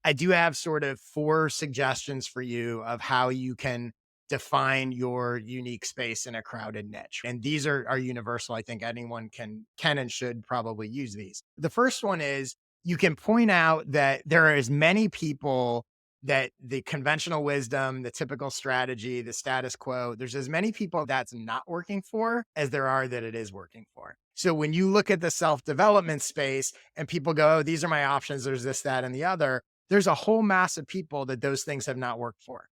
I do have sort of 4 suggestions for you of how you can define your unique space in a crowded niche. And these are universal. I think anyone can and should probably use these. The first one is you can point out that there are as many people that the conventional wisdom, the typical strategy, the status quo, there's as many people that's not working for as there are that it is working for. So when you look at the self-development space and people go, oh, these are my options, there's this, that, and the other, there's a whole mass of people that those things have not worked for.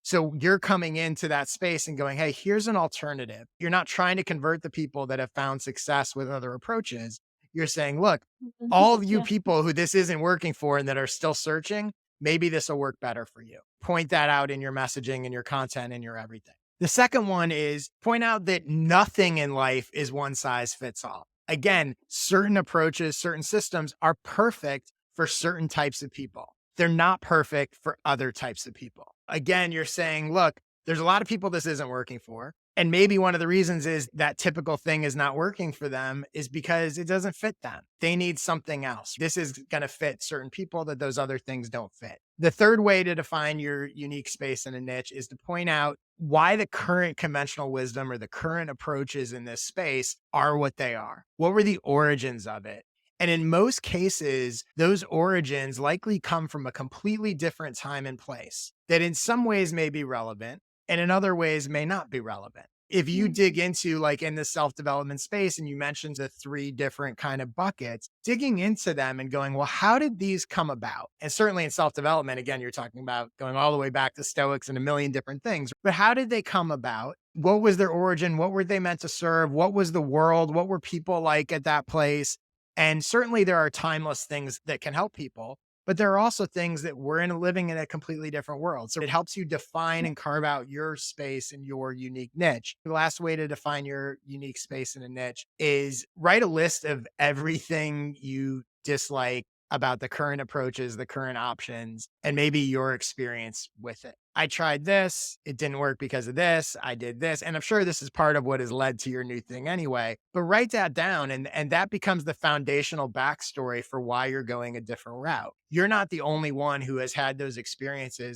So you're coming into that space and going, hey, here's an alternative. You're not trying to convert the people that have found success with other approaches. You're saying, look, Mhm. all of you Yeah. people who this isn't working for and that are still searching, maybe this will work better for you. Point that out in your messaging and your content and your everything. The second one is point out that nothing in life is one size fits all. Again, certain approaches, certain systems are perfect for certain types of people. They're not perfect for other types of people. Again, you're saying, look, there's a lot of people this isn't working for. And maybe one of the reasons is that typical thing is not working for them is because it doesn't fit them. They need something else. This is going to fit certain people that those other things don't fit. The third way to define your unique space in a niche is to point out why the current conventional wisdom or the current approaches in this space are what they are. What were the origins of it? And in most cases, those origins likely come from a completely different time and place that in some ways may be relevant and in other ways may not be relevant. If you dig Mhm. into like in the self-development space and you mentioned the 3 different kind of buckets, digging into them and going, well, how did these come about? And certainly in self-development, again, you're talking about going all the way back to Stoics and a million different things, but how did they come about? What was their origin? What were they meant to serve? What was the world? What were people like at that place? And certainly there are timeless things that can help people, but there are also things that we're in living in a completely different world. So it helps you define Yeah. and carve out your space and your unique niche. The last way to define your unique space in a niche is write a list of everything you dislike about the current approaches, the current options, and maybe your experience with it. I tried this, it didn't work because of this, I did this, and I'm sure this is part of what has led to your new thing anyway. But write that down and that becomes the foundational backstory for why you're going a different route. You're not the only one who has had those experiences